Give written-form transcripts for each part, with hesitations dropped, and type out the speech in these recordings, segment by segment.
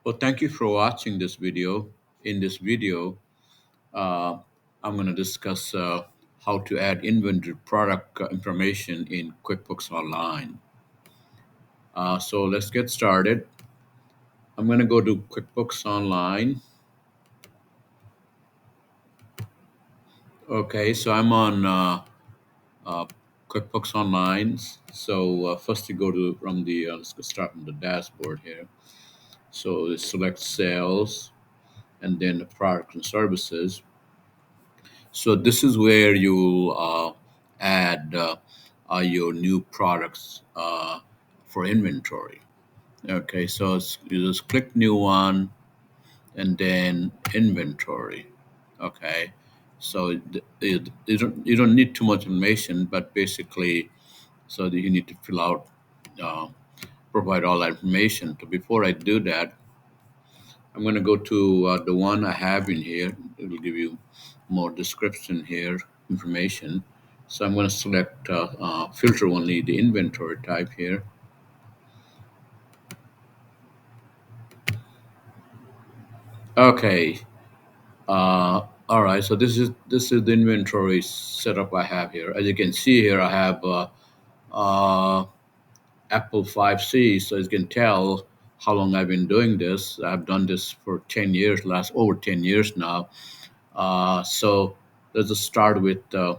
Well, thank you for watching this video. In this video, uh, I'm going to discuss how to add inventory product information in QuickBooks Online. So let's get started. I'm going to go to QuickBooks Online. Okay, so I'm on uh, QuickBooks Online. So first you go to from the let's get start from the dashboard here. So select sales and then the products and services. So this is where you add your new products for inventory. Okay, so you just click new one and then inventory. Okay, so you don't need too much information, but basically, so that you need to fill out, uh, provide all that information. So before I do that, I'm going to go to the one I have in here. It will give you more description here, information. So I'm going to select filter only the inventory type here. Okay. All right. So this is the inventory setup I have here. As you can see here, I have uh, Apple 5C. So as you can tell how long I've been doing this. I've done this for 10 years, last over 10 years now. So let's just start with uh,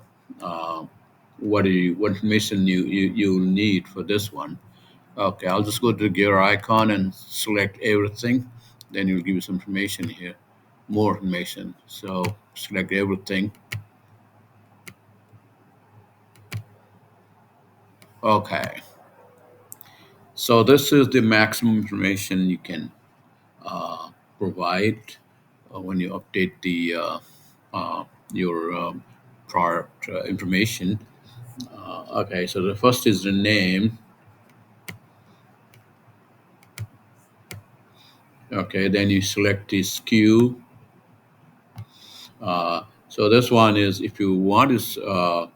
what information you need for this one. Okay, I'll just go to the gear icon and select everything. Then it'll give you some information here, more information. So select everything. Okay, so this is the maximum information you can uh, provide when you update the your product information. Okay, so the first is the name. Okay, then you select the SKU. So this one is if you want to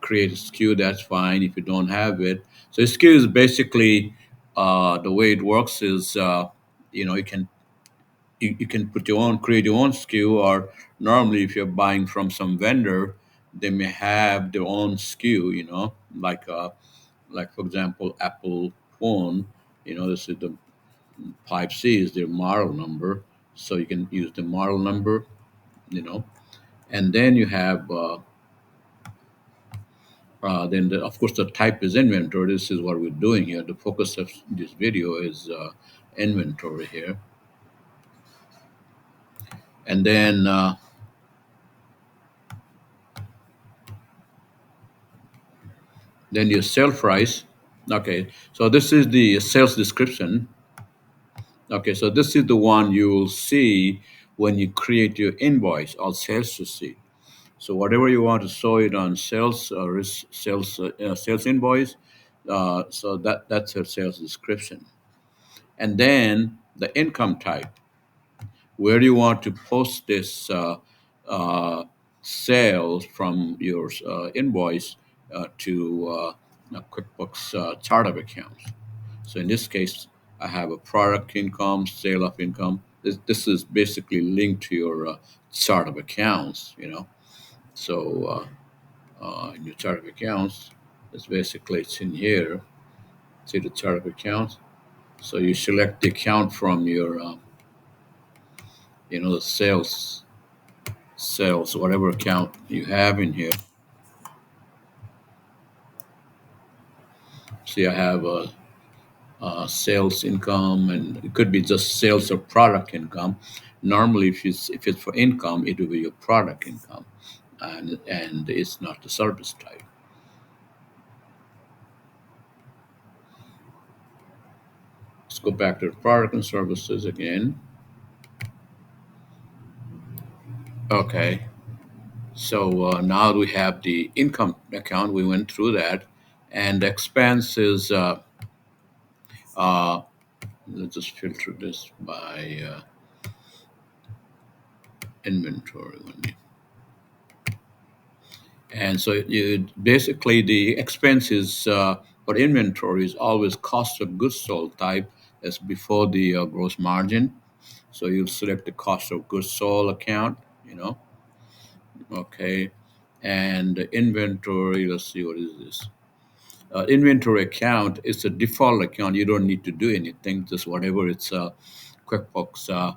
create a SKU, that's fine. If you don't have it, so SKU is basically the way it works is you can you can put your own create your own SKU, or normally if you're buying from some vendor, they may have their own SKU. Like for example, Apple phone. This is the 5C is their model number, so you can use the model number, you know. And then you have, of course, the type is inventory. This is what we're doing here. The focus of this video is inventory here. And then your sale price. Okay, so this is the sales description. Okay, so this is the one you will see when you create your invoice or sales receipt. So whatever you want to show it on sales sales invoice, so that's your sales description. And then the income type, where do you want to post this uh, sales from your invoice to QuickBooks chart of accounts. So in this case, I have a product income, sale of income. This is basically linked to your chart of accounts, So in your chart of accounts, it's in here. See the chart of accounts. So you select the account from your, the sales, whatever account you have in here. See, I have a sales income, and it could be just sales or product income. Normally, if it's for income, it will be your product income, and it's not the service type. Let's go back to the product and services again. Okay, so now we have the income account. We went through that, and expenses. Uh, let's just filter this by inventory only. And so basically the expenses for inventory is always cost of goods sold type. is before the gross margin. So you'll select the cost of goods sold account, you know, okay, and the inventory. Let's see, what is this? Inventory account is a default account. You don't need to do anything. Just whatever it's QuickBooks,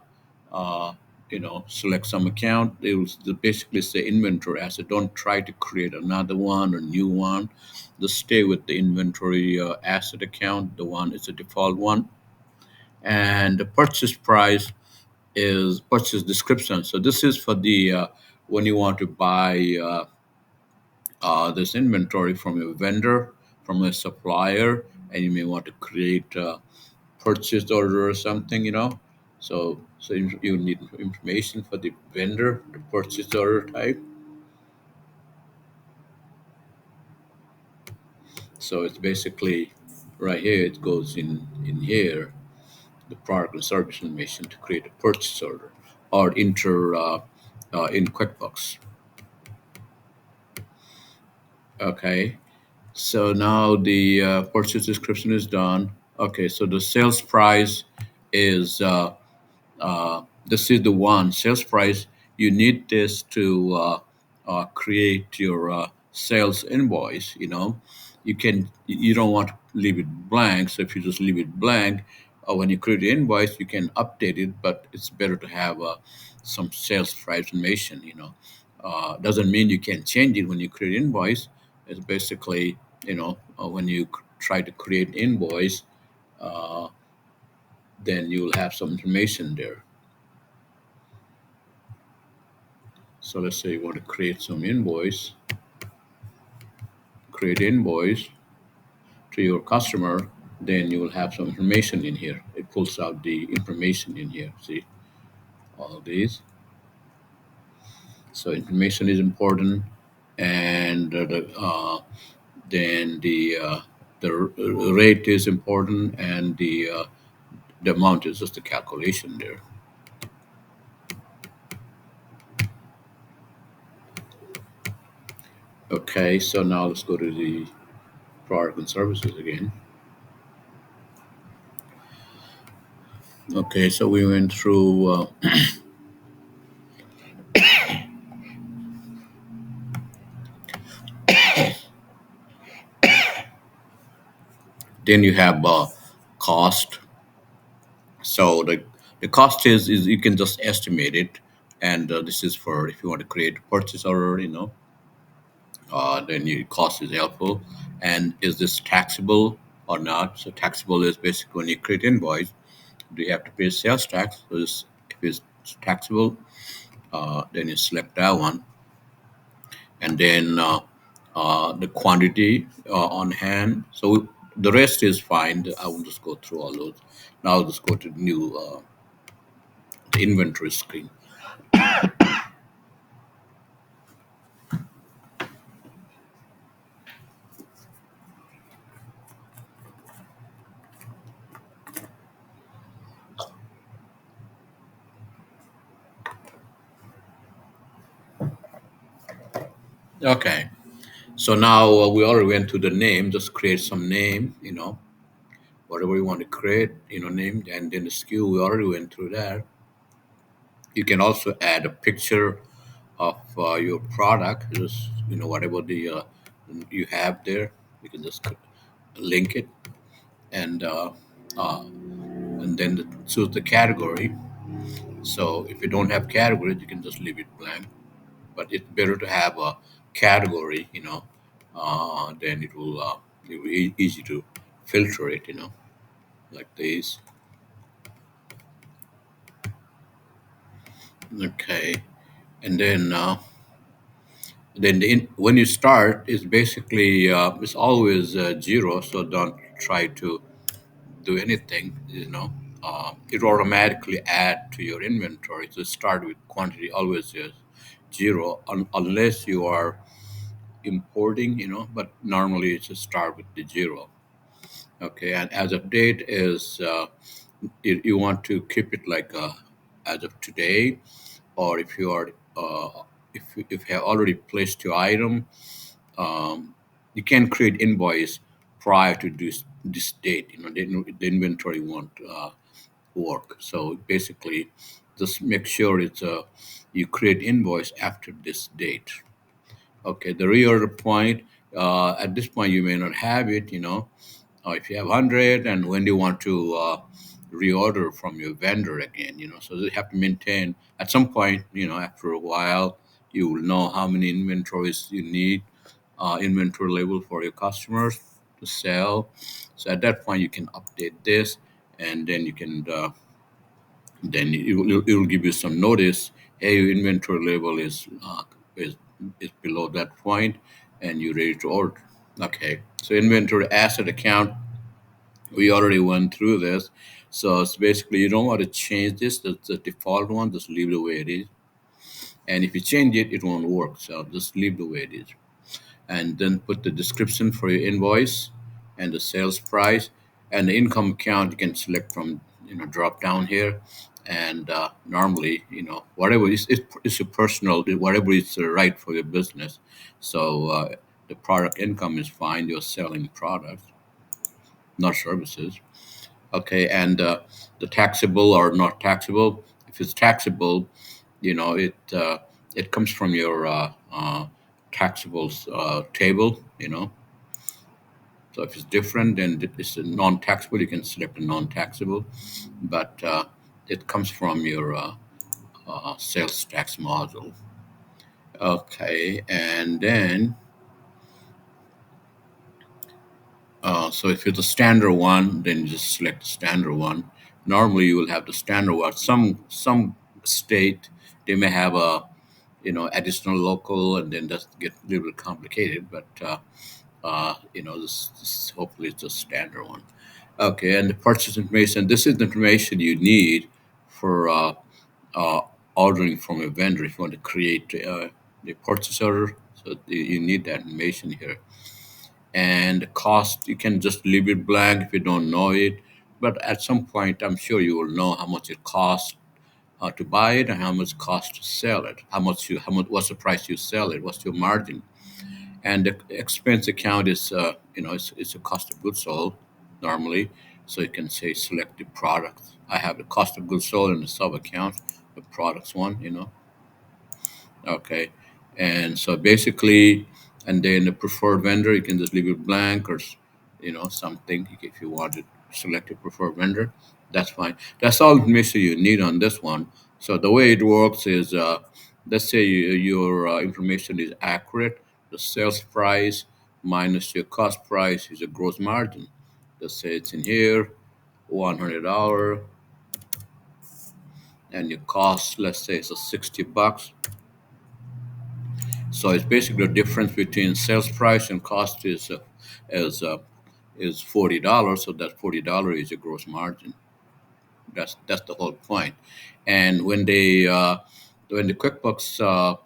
select some account. It will basically say inventory asset. Don't try to create another one or new one. Just stay with the inventory asset account. The one is a default one. And the purchase price is purchase description. So this is for the when you want to buy this inventory from a vendor, from a supplier, and you may want to create a purchase order or something, you know. So you need information for the vendor, the purchase order type. So it's basically right here. It goes in here, the product and service information to create a purchase order or enter in QuickBooks. Okay. So now the purchase description is done. Okay, so the sales price is this is the one sales price. You need this to create your sales invoice. You know, you don't want to leave it blank. So if you just leave it blank, when you create the invoice, you can update it. But it's better to have some sales price information. You know, doesn't mean you can change it when you create invoice. It's basically, when you try to create invoice, uh, then you'll have some information there. So let's say you want to create some invoice, create invoice to your customer, then you will have some information in here. It pulls out the information in here. See all of these. So information is important, and then the rate is important, and the amount is just the calculation there. Okay, so now let's go to the product and services again. Okay, so we went through. Then you have cost. So the cost is you can just estimate it, and this is for if you want to create a purchase order, then your cost is helpful. And is this taxable or not? So taxable is basically when you create invoice, do you have to pay sales tax? So if it's taxable, then you select that one, and then the quantity on hand. So the rest is fine. I will just go through all those. Now I'll just go to the new the inventory screen. Okay. So now we already went to the name. Just create some name. Whatever you want to create. Name, and then the SKU. We already went through that. You can also add a picture of your product. Just whatever the you have there. You can just link it, and then choose the category. So if you don't have categories, you can just leave it blank. But it's better to have a category, then it will be easy to filter it, like this. Okay, and then when you start, it's basically it's always zero. So don't try to do anything, it automatically add to your inventory. So start with quantity always is zero unless you are importing, but normally it's just start with the zero. Okay, and as of date is you want to keep it like as of today, or if you are if you have already placed your item, you can create invoice prior to this date. The inventory won't work. So basically, just make sure you create invoice after this date. Okay, the reorder point. At this point, you may not have it. If you have 100, and when you want to reorder from your vendor again, so you have to maintain. At some point, after a while, you will know how many inventories you need, inventory level for your customers to sell. So at that point, you can update this, and then you can it will give you some notice. Hey, your inventory level is is below that point, and you're ready to order. Okay, so inventory asset account, we already went through this. So it's basically you don't want to change this. That's the default one. Just leave the way it is. And if you change it, it won't work. So just leave the way it is. And then put the description for your invoice and the sales price and the income account. You can select from drop down here. And normally, whatever it's your personal, whatever is right for your business. So the product income is fine. You're selling products, not services. Okay, and the taxable or not taxable. If it's taxable, it comes from your taxable table. So if it's different, then it's a non-taxable. You can select a non-taxable, but it comes from your sales tax module. Okay, and then so if it's a standard one, then you just select the standard one. Normally, you will have the standard one. Some state they may have a additional local, and then that get a little bit complicated. But this hopefully it's a standard one. Okay, and the purchase information. This is the information you need for uh, ordering from a vendor if you want to create the purchase order. So you need that information here. And the cost, you can just leave it blank if you don't know it. But at some point, I'm sure you will know how much it costs to buy it and how much it costs to sell it. What's the price you sell it? What's your margin? And the expense account is, it's a cost of goods sold normally. So you can say select the product. I have the cost of goods sold in the sub account, the products one. Okay. And so basically, and then the preferred vendor, you can just leave it blank or, something if you want to select a preferred vendor. That's fine. That's all information you need on this one. So the way it works is, let's say your information is accurate. The sales price minus your cost price is a gross margin. Let's say it's in here, $100, and your cost, let's say it's a $60. So it's basically the difference between sales price and cost is uh, is $40. So that $40 is your gross margin. That's the whole point. And when the QuickBooks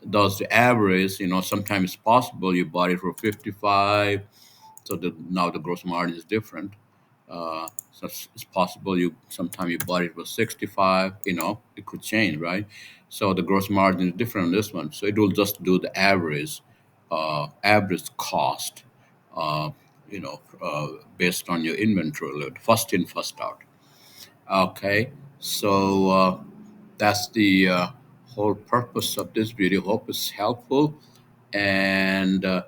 does the average, sometimes it's possible you bought it for 55, so now the gross margin is different. So it's possible you sometime you bought it for 65. It could change, right? So the gross margin is different on this one. So it will just do the average cost, uh, based on your inventory load, first in, first out. Okay, so that's the whole purpose of this video. Hope it's helpful. And the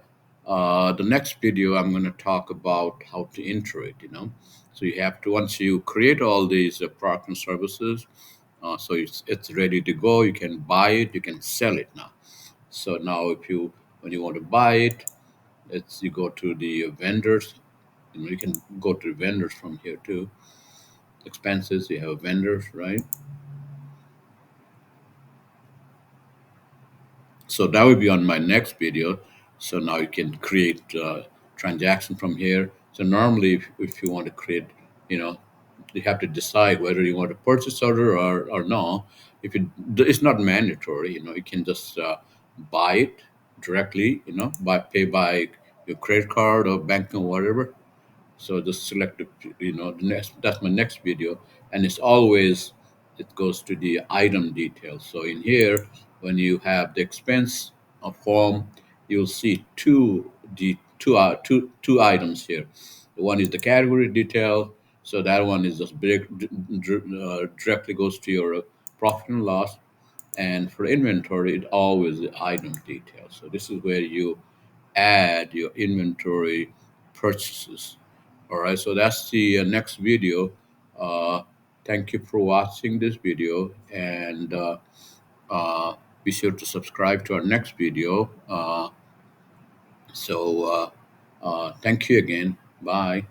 next video, I'm going to talk about how to enter it. So you have to, once you create all these products and services, so it's ready to go. You can buy it, you can sell it now. So now, when you want to buy it, you go to the vendors. You can go to vendors from here too. Expenses, you have vendors, right? So that will be on my next video. So now you can create transaction from here. So normally, if you want to create, you know, you have to decide whether you want a purchase order or no. It's not mandatory. You can just buy it directly. Pay by your credit card or bank or whatever. So just select the next. That's my next video, and it goes to the item details. So in here, when you have the expense form, you'll see two items here. One is the category detail. So that one is just directly goes to your profit and loss. And for inventory, it always the item detail. So this is where you add your inventory purchases. All right. So that's the next video. Uh, Thank you for watching this video, and uh, be sure to subscribe to our next video. Thank you again. Bye.